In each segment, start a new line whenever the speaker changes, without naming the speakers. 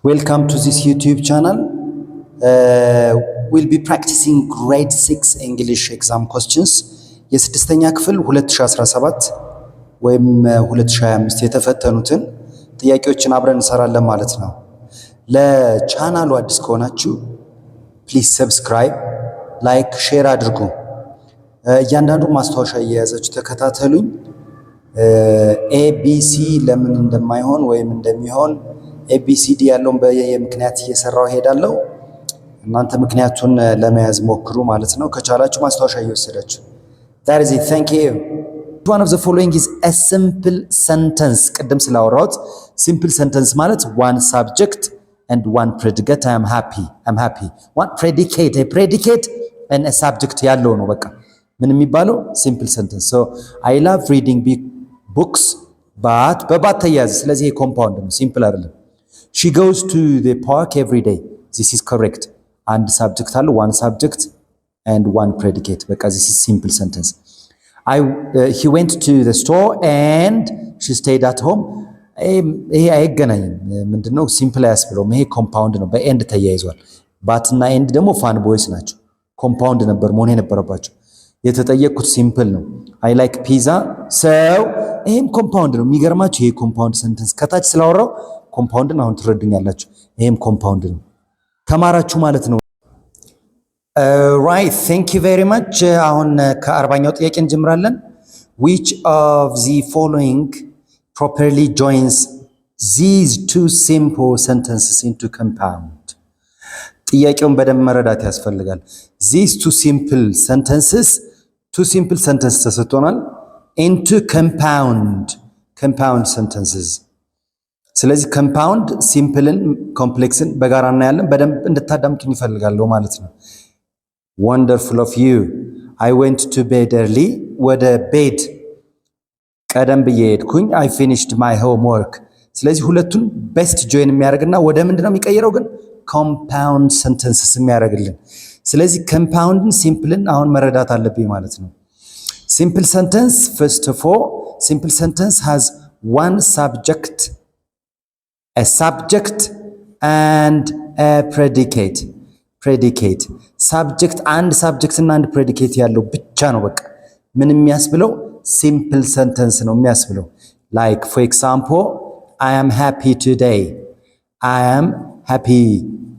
Welcome to this YouTube channel. We'll be practicing grade 6 English exam questions. የስድስተኛ ክፍል 2017 ወይም 2025 የተፈተኑትን ጥያቄዎችን አብረን እንሰራለን ማለት ነው። ለቻናሉ አዲስ ከሆናችሁ ፕሊዝ ሰብስክራይብ፣ ላይክ፣ ሼር አድርጉ። እያንዳንዱ ማስታወሻ እየያዛችሁ ተከታተሉኝ። ኤቢሲ ለምን እንደማይሆን ወይም እንደሚሆን ኤቢሲዲ ያለውን በየምክንያት እየሰራው ሄዳለሁ። እናንተ ምክንያቱን ለመያዝ ሞክሩ ማለት ነው። ከቻላችሁ ማስታወሻ እየወሰዳችሁ that is it. Thank you. One of the following is a simple sentence. ቅድም ስላወራሁት simple sentence ማለት one subject and one predicate. I am happy. I'm happy. One predicate, a predicate and a subject ያለው ነው። በቃ ምን የሚባለው simple sentence. So I love reading books but በባት ተያያዘ። ስለዚህ ኮምፓውንድ ነው፣ ሲምፕል አይደለም። She goes to the park every day. This is correct. አንድ subject አለ, one subject and one predicate. በቃ this is simple sentence. He went to the store and she stayed at home. ይሄ አይገናኝም። ምንድነው ሲምፕል አያስብለውም። ይሄ ኮምፓውንድ ነው፣ በኤንድ ተያይዟል። ባት እና ኤንድ ደግሞ ፋን ቦይስ ናቸው። ኮምፓውንድ ነበር መሆን የነበረባቸው። የተጠየቁት ሲምፕል ነው። I like pizza. So ይሄም ኮምፓውንድ ነው። የሚገርማችሁ ይሄ ኮምፓውንድ ሰንተንስ ከታች ስላወራው ኮምፓውንድን አሁን ትረዱኛላችሁ። ይሄም ኮምፓውንድ ነው። ተማራችሁ ማለት ነው። Right, thank you very much. አሁን ከ40ኛው ጥያቄ እንጀምራለን። Which of the following properly joins these two simple sentences into compound? ጥያቄውን በደንብ መረዳት ያስፈልጋል። These two simple sentences ተሰጥቶናል into compound sentences። ስለዚህ ኮምፓውንድ ሲምፕልን ኮምፕሌክስን በጋራ እናያለን። በደንብ እንድታዳምጡኝ ይፈልጋለሁ ማለት ነው። Wonderful of you. I went to bed early. ወደ ቤድ ቀደም ብዬ ሄድኩኝ። I finished my homework. ስለዚህ ሁለቱን ቤስት ጆይን የሚያደርግና ወደ ምንድነው የሚቀይረው ግን ኮምፓውንድ ሰንተንስስ የሚያደርግልን። ስለዚህ ኮምፓውንድን ሲምፕልን አሁን መረዳት አለብኝ ማለት ነው። Simple sentence, first of all, simple sentence has one subject, a subject and a predicate. Subject and subject እና አንድ predicate ያለው ብቻ ነው። በቃ ምን የሚያስብለው simple sentence ነው የሚያስብለው። Like for example, I am happy today. I am happy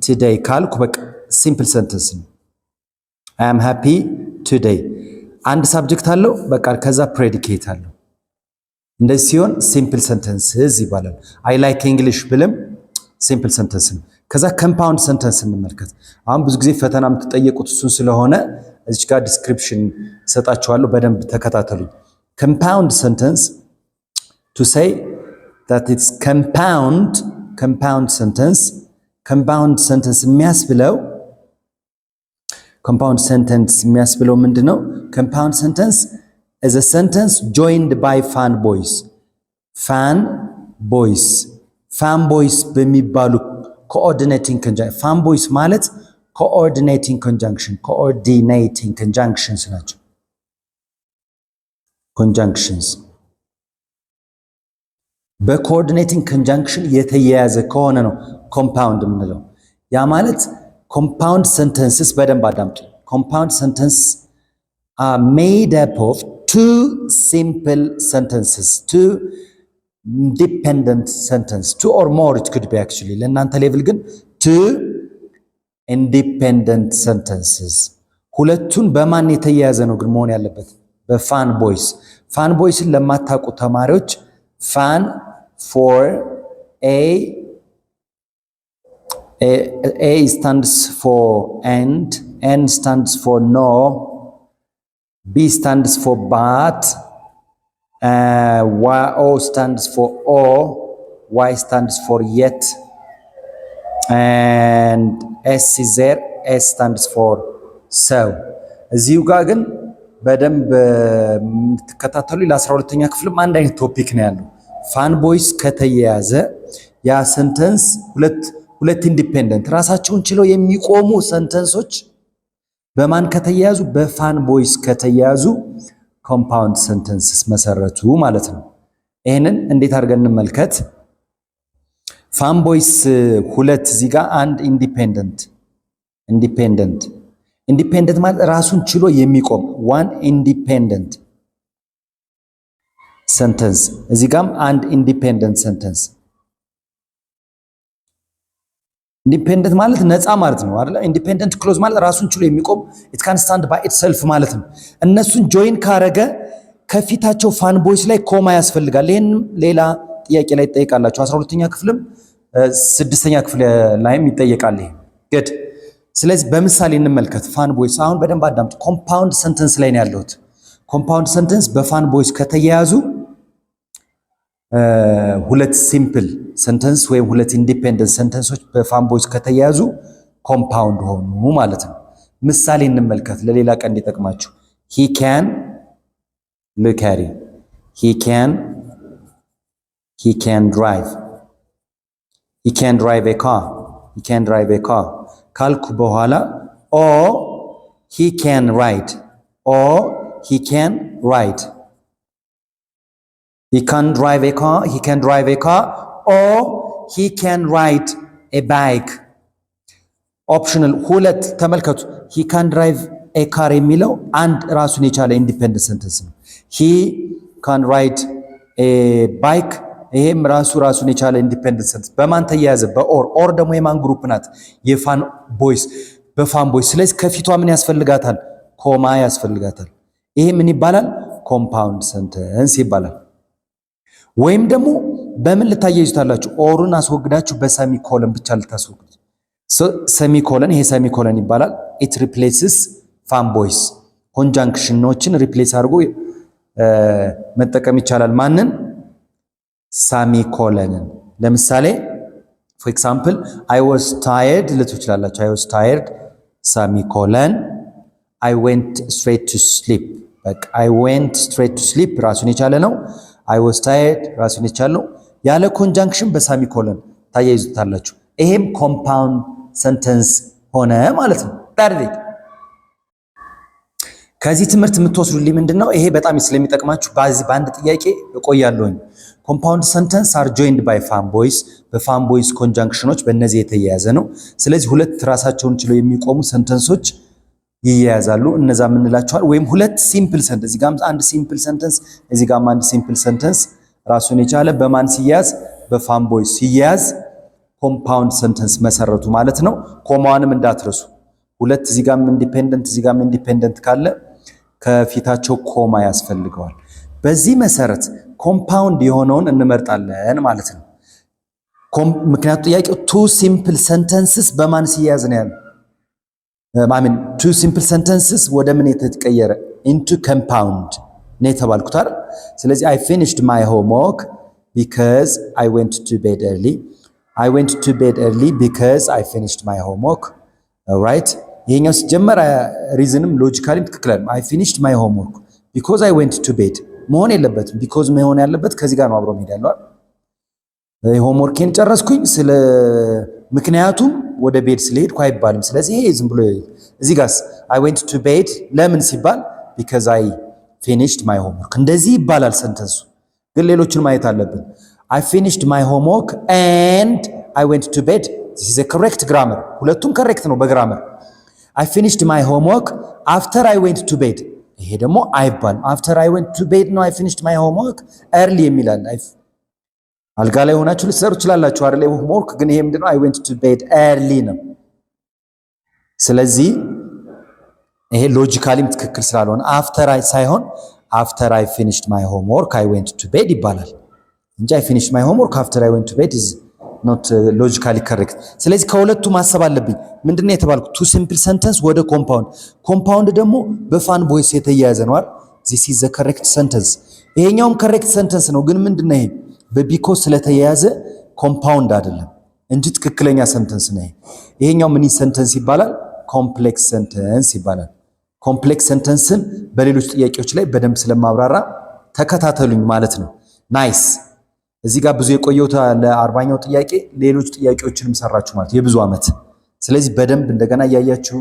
today ካልኩ በቃ simple sentence ነው። I am happy today. አንድ subject አለው በቃ ከዛ predicate አለው። እንደዚህ ሲሆን simple sentences ይባላል። I like English ብልም simple sentence ነው። ከዛ compound sentence እንመልከት። አሁን ብዙ ጊዜ ፈተና የምትጠየቁት እሱን ስለሆነ እዚህ ጋር ዲስክሪፕሽን ሰጣችኋለሁ፣ በደንብ ተከታተሉኝ። compound sentence, to say that it's compound sentence የሚያስብለው ምንድነው? compound sentence is a sentence joined by fan boys በሚባሉ coordinating ማለት coordinating conjunctions ናቸው። conjunctions በcoordinating conjunction የተያያዘ ከሆነ ነው compound የምንለው። ያ ማለት compound sentences በደንብ አዳምጡ። compound sentences are made up of two simple sentences, two independent sentences, two or more it could be actually. ለእናንተ ሌቭል ግን two independent sentences። ሁለቱን በማን የተያያዘ ነው ግን መሆን ያለበት? በፋን ቦይስን ለማታውቁ ተማሪዎች fan for A stands for and, N stands for no, B stands for but, O stands for O, Y stands for yet, and S is there, S stands for so. እዚሁ ጋር ግን በደንብ ተከታተሉ። ለ12ኛ ክፍልም አንድ አይነት ቶፒክ ነው ያለው። ፋን ቦይስ ከተያያዘ ያ ሰንተንስ ሁለት ኢንዲፔንደንት ራሳቸውን ችለው የሚቆሙ ሰንተንሶች በማን ከተያያዙ? በፋን ቦይስ ከተያያዙ ኮምፓውንድ ሰንተንስስ መሰረቱ ማለት ነው። ይሄንን እንዴት አድርገን እንመልከት? ፋንቦይስ ሁለት እዚህ ጋር አንድ ኢንዲፔንደንት ማለት ራሱን ችሎ የሚቆም ዋን ኢንዲፔንደንት ሰንተንስ እዚህ ጋርም አንድ ኢንዲፔንደንት ሰንተንስ። ኢንዲፔንደንት ማለት ነፃ ማለት ነው አይደል? ኢንዲፔንደንት ክሎዝ ማለት ራሱን ችሎ የሚቆም it can stand by itself ማለት ነው። እነሱን ጆይን ካረገ ከፊታቸው ፋንቦይስ ላይ ኮማ ያስፈልጋል። ይሄን ሌላ ጥያቄ ላይ ትጠይቃላችሁ 12ኛ ክፍልም 6ኛ ክፍል ላይም ይጠየቃል ይሄ good። ስለዚህ በምሳሌ እንመልከት ፋንቦይስ። አሁን በደንብ አዳምጡ። ኮምፓውንድ ሰንተንስ ላይ ነው ያለሁት። ኮምፓውንድ ሰንተንስ በፋንቦይስ ከተያያዙ ሁለት ሲምፕል ሰንተንስ ወይም ሁለት ኢንዲፔንደንት ሰንተንሶች በፋንቦይስ ከተያያዙ ኮምፓውንድ ሆኑ ማለት ነው። ምሳሌ እንመልከት ለሌላ ቀን እንዲጠቅማችሁ። he can look at it he can drive a car ካልኩ በኋላ or he can ride he can drive a car or he can ride a bike ኦፕሽናል ሁለት ተመልከቱ። he can drive a car የሚለው አንድ ራሱን የቻለ ኢንዲፔንደንት ሰንተንስ ነው። he can ride a bike ይሄም ራሱን የቻለ ኢንዲፔንደንት ሰንተንስ በማን ተያያዘ? በኦር ደግሞ የማን ግሩፕ ናት? የፋን ቦይስ በፋን ቦይስ። ስለዚህ ከፊቷ ምን ያስፈልጋታል? ኮማ ያስፈልጋታል። ይሄ ምን ይባላል? ኮምፓውንድ ሰንተንስ ይባላል። ወይም ደግሞ በምን ልታያይዙታላችሁ? ኦሩን አስወግዳችሁ በሰሚኮለን ብቻ ልታስወግዱ። ሰሚኮለን ይሄ ሰሚኮለን ይባላል። it replaces fan voice ኮንጃንክሽኖችን ሪፕሌስ አድርጎ መጠቀም ይቻላል። ማንን? ሰሚኮለንን። ለምሳሌ for example I was tired ልትችላላችሁ። I was tired ሰሚኮለን I went straight to sleep። በቃ I went straight to sleep ራሱን የቻለ ነው። I was tired ራሱን የቻለ ነው። ያለ ኮንጃንክሽን በሰሚኮለን ታያይዙታላችሁ። ይሄም ኮምፓውንድ ሰንተንስ ሆነ ማለት ነው። ታዲያ ከዚህ ትምህርት የምትወስዱልኝ ምንድነው? ይሄ በጣም ስለሚጠቅማችሁ በአንድ ጥያቄ እቆያለሁኝ። ኮምፓውንድ ሰንተንስ አር ጆይንድ ባይ ፋን ቦይስ በፋን ቦይስ ኮንጃንክሽኖች በእነዚህ የተያያዘ ነው። ስለዚህ ሁለት ራሳቸውን ችለው የሚቆሙ ሰንተንሶች ይያያዛሉ። እነዛ ምን እንላቸዋል? ወይም ሁለት ሲምፕል ሰንተንስ እዚህ ጋር አንድ ሲምፕል ሰንተንስ እዚህ ጋር አንድ ሲምፕል ሰንተንስ ራሱን የቻለ በማን ሲያያዝ? በፋን ቦይስ ሲያያዝ ኮምፓውንድ ሰንተንስ መሰረቱ ማለት ነው። ኮማዋንም እንዳትረሱ። ሁለት እዚህ ጋር ኢንዲፔንደንት እዚህ ጋር ኢንዲፔንደንት ካለ ከፊታቸው ኮማ ያስፈልገዋል። በዚህ መሰረት ኮምፓውንድ የሆነውን እንመርጣለን ማለት ነው። ምክንያቱም ጥያቄው ቱ ሲምፕል ሰንተንስስ በማን ሲያያዝ ነው ያለው? ቱ ሲምፕል ሰንተንስስ ወደ ምን የተቀየረ? ኢንቱ ኮምፓውንድ ነው የተባልኩት አይደል? ስለዚህ I finished my homework because I went to bed early. I went to bed early because I finished my homework. Alright? ይሄኛው ሲጀመር ሪዝንም ሎጂካሊም ትክክል አይደለም። I finished my homework because I went to bed መሆን የለበትም። because መሆን ያለበት ከዚህ ጋር ነው አብሮ መሄድ ያለው አይደል? ሆምወርኬን ጨረስኩኝ ስለ ምክንያቱም ወደ ቤድ ስለሄድኩ አይባልም። ስለዚህ ይሄ ዝም ብሎ እዚህ ጋርስ I went to bed ለምን ሲባል because I finished my homework እንደዚህ ይባላል ሰንተንሱ። ግን ሌሎችን ማየት አለብን። I finished my homework and I went to bed. This is a correct grammar. ሁለቱም correct ነው በግራመር። I finished my homework after I went to bed. ይሄ ደግሞ አይባልም። after I went to bed ነው I finished my homework early የሚላል። አልጋ ላይ ሆናችሁ ልትሰሩ ትችላላችሁ አይደል? homework ግን ይሄ ምንድነው? I went to bed early ነው። ስለዚህ ይሄ ሎጂካሊም ትክክል ስላልሆነ after I ሳይሆን after I finished my homework I went to bed ይባላል እንጂ I finished my homework after I went to bed is not logically correct። ስለዚህ ከሁለቱ ማሰብ አለብኝ። ምንድነው የተባልኩት? ቱ ሲምፕል ሰንተንስ ወደ ኮምፓውንድ ደግሞ በፋን ቦይስ የተያያዘ ነው አይደል? this is the correct sentence። ይሄኛውም correct sentence ነው። ግን ምንድነው ይሄ? በቢኮዝ ስለተያያዘ ኮምፓውንድ አይደለም እንጂ ትክክለኛ ሰንተንስ ነው። ይሄኛው ምን ሰንተንስ ይባላል? ኮምፕሌክስ ሰንተንስ ይባላል። ኮምፕሌክስ ሰንተንስን በሌሎች ጥያቄዎች ላይ በደንብ ስለማብራራ ተከታተሉኝ ማለት ነው። ናይስ። እዚህ ጋር ብዙ የቆየሁት ለ40ኛው ጥያቄ ሌሎች ጥያቄዎችንም ሰራችሁ ማለት የብዙ ዓመት። ስለዚህ በደንብ እንደገና እያያችሁ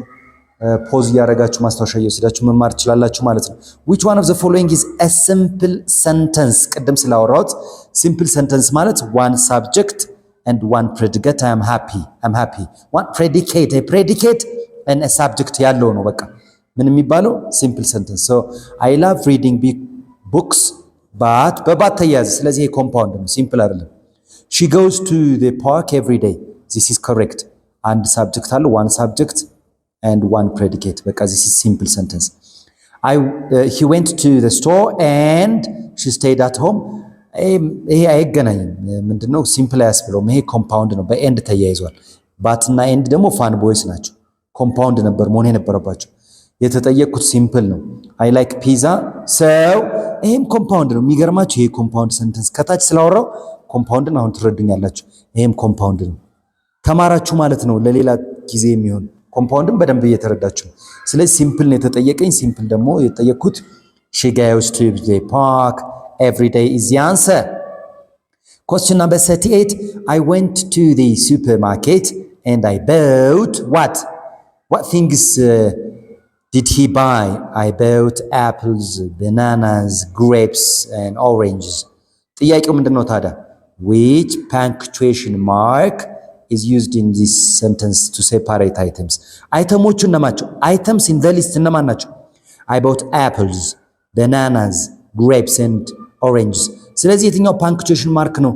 ፖዝ እያደረጋችሁ ማስታወሻ እየወሰዳችሁ መማር ትችላላችሁ ማለት ነው። which one of the following is a simple sentence? ቅድም ስላወራሁት simple sentence ማለት one subject and one predicate I am happy one predicate a predicate and a subject ያለው ነው በቃ ምን የሚባለው simple sentence so I love reading books but በባት ተያዘ ስለዚህ ይሄ ኮምፓውንድ ነው simple አይደለም she goes to the park every day this is correct and subject አለው one subject and one predicate በቃ this is simple sentence he went to the store and she stayed at home ይሄ አይገናኝም ምንድነው ሲምፕል ያስብለውም ይሄ ኮምፓውንድ ነው በኤንድ ተያይዟል ባትና ኤንድ ደግሞ ፋን ቦይስ ናቸው ኮምፓውንድ ነበር መሆን የነበረባቸው የተጠየቁት ሲምፕል ነው I like pizza so ይሄም ኮምፓውንድ ነው የሚገርማችሁ ይሄ ኮምፓውንድ ሰንተንስ ከታች ስላወራው ኮምፓውንድ ነው አሁን ትረዱኛላችሁ ይሄም ኮምፓውንድ ነው ተማራችሁ ማለት ነው ለሌላ ጊዜ የሚሆን ኮምፓውንድም በደንብ እየተረዳችሁ ስለዚህ ሲምፕል ነው የተጠየቀኝ ሲምፕል ደግሞ የተጠየቁት she goes to the park every day is the answer. Question number 38. I went to the supermarket and I bought what? What things did he buy? I bought apples, bananas, grapes and oranges. ጥያቄው ምንድነው ታዲያ? Which punctuation mark is used in this sentence to separate items? አይተሞቹ እነማቸው? Items in the list እነማን ናቸው? I bought apples, bananas, grapes and oranges ስለዚህ የትኛው ፓንክቹዌሽን ማርክ ነው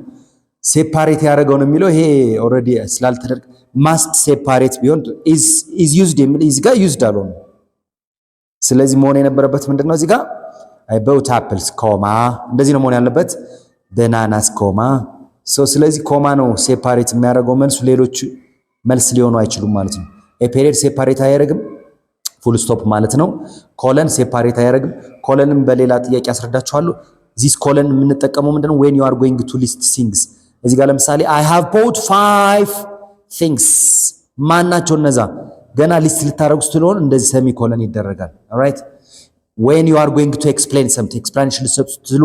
ሴፓሬት ያደረገው ነው የሚለው ይሄ ኦሬዲ ስላልተደረገ ማስት ሴፓሬት ቢሆን is used የሚል እዚህ ጋር used አልሆነ ስለዚህ መሆን የነበረበት ምንድነው እዚህ ጋር I bought apples ኮማ እንደዚህ ነው መሆን ያለበት bananas ኮማ ስለዚህ ኮማ ነው ሴፓሬት የሚያደርገው መልሱ ሌሎች መልስ ሊሆኑ አይችሉም ማለት ነው a period ሴፓሬት አያደርግም ፉል ስቶፕ ማለት ነው ኮለን ሴፓሬት አያደርግም ኮለንም በሌላ ጥያቄ አስረዳችኋለሁ this colon የምንጠቀመው ምንድነው when you are going to list things እዚህ ጋር ለምሳሌ I have bought 5 things ማናቸው እነዛ ገና ሊስት ልታረጉ ስለሆነ እንደዚህ ሰሚ ኮለን ይደረጋል alright when you are going to explain something explanation ልትሰጡ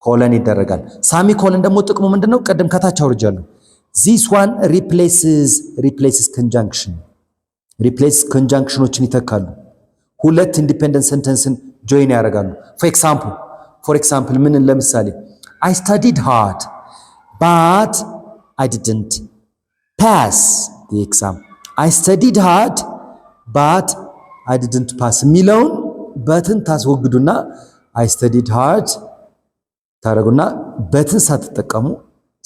ኮለን ይደረጋል ሳሚ ኮለን ደግሞ ጥቅሙ ምንድነው ቀደም ከታች አውርጃለሁ this one replaces conjunction replace conjunctionዎችን ይተካሉ ሁለት ኢንዲፔንደንት ሰንተንስን ጆይን ያደርጋሉ for example ምን ለምሳሌ I studied hard but I didn't pass the exam I studied hard but I didn't pass ሚለውን በትን ታስወግዱና I studied hard ታረጉና በትን ሳትጠቀሙ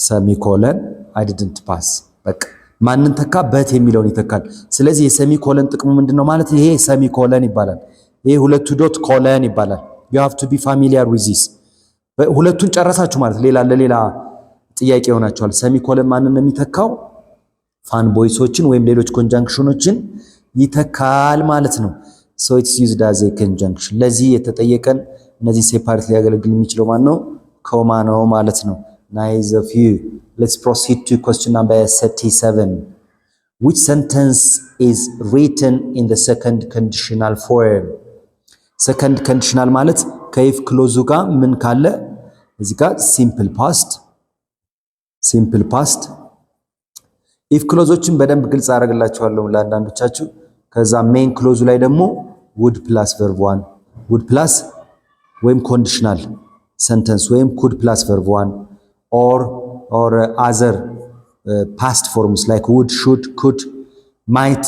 ሰሚኮለን I didn't pass በቃ ማንን ተካ በት የሚለውን ይተካል ስለዚህ የሰሚኮለን ጥቅሙ ምንድነው ማለት ይሄ ሰሚኮለን ይባላል ይሄ ሁለቱ ዶት ኮለን ይባላል you have to be familiar with this ሁለቱን ጨረሳችሁ ማለት ለሌላ ጥያቄ ይሆናችኋል ሰሚኮለን ማንን ነው የሚተካው ፋን ቦይሶችን ወይም ሌሎች ኮንጃንክሽኖችን ይተካል ማለት ነው so it's used as a conjunction ለዚህ የተጠየቀን እነዚህ ሴፓሬት ሊያገለግል የሚችለው ማን ነው ኮማ ነው ማለት ነው nice of you let's proceed to question number 37 which sentence is written in the second conditional form second conditional ማለት ከኢፍ ክሎዙ ጋር ምን ካለ እዚህ ጋር simple past ኢፍ ክሎዞችን በደንብ ግልጽ አደርግላችኋለሁ ለአንዳንዶቻችሁ ከዛ ሜን ክሎዙ ላይ ደግሞ would plus verb 1 would plus ወይም conditional sentence ወይም could plus verb 1 or other past forms like would should could might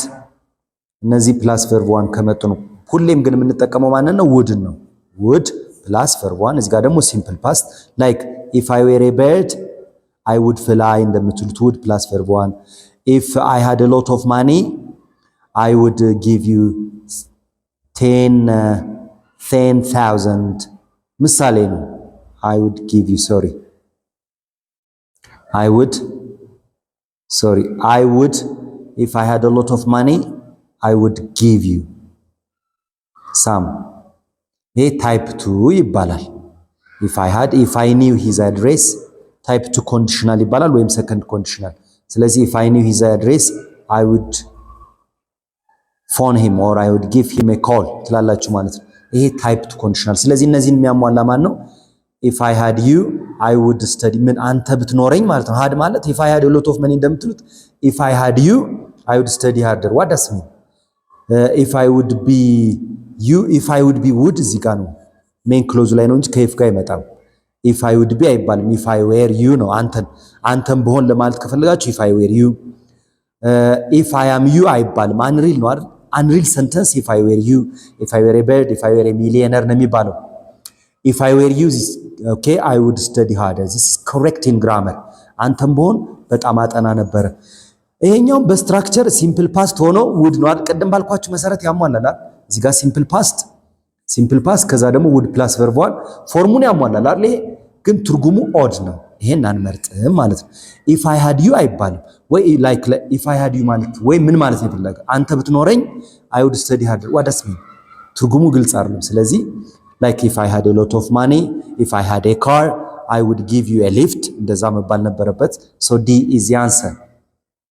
እነዚህ plus verb 1 ከመጡ ነው ሁሌም ግን የምንጠቀመው ማንን ነው would ነው would plus verb 1 እዚህ ጋር ደግሞ simple past like if I were a bird I would fly እንደምትሉት would plus verb 1 if I had a lot of money I would give you 10,000 ምሳሌ ነው I would give you I would if I had a lot of money I would give you some ይሄ type 2 ይባላል if I knew his address type 2 conditional ይባላል ወይም second conditional ስለዚህ if I knew his address I would phone him or I would give him a call ትላላችሁ ማለት ነው ይሄ type 2 conditional ስለዚህ እነዚህን የሚያሟላ ማን ነው if I had you I would study ምን አንተ ብትኖረኝ ማለት ነው had ማለት if I had a lot of money እንደምትሉት if I had you I would study harder what does mean if I would be would እዚህ ጋር ነው ሜን ክሎዝ ላይ ነው እንጂ ከኢፍ ጋር አይመጣም if I would be አይባልም if I were you ነው አንተን በሆን ለማለት ከፈለጋችሁ if I were you if I am you አይባልም unreal ነው አይደል unreal sentence if I were you if I were a bird if I were a millionaire ነው የሚባለው if I were you okay I would study harder this is correct in grammar አንተን በሆን በጣም አጠና ነበር ይሄኛው በስትራክቸር ሲምፕል ፓስት ሆኖ would ነው አይደል ቀደም ባልኳችሁ መሰረት ያሟላል እዚህ ጋር ሲምፕል ፓስት ከዛ ደግሞ would plus verb 1 ፎርሙን ያሟላል አይደል ይሄ ግን ትርጉሙ odd ነው ይሄን አንመርጥም ማለት ነው if I had you አይባልም ወይ like if I had you ማለት ወይ ምን ማለት ነው ይፈልጋል አንተ ብትኖረኝ I would study harder what does mean ትርጉሙ ግልጽ አይደለም ስለዚህ like if I had a lot of money if I had a car I would give you a lift እንደዛ መባል ነበረበት so D is the answer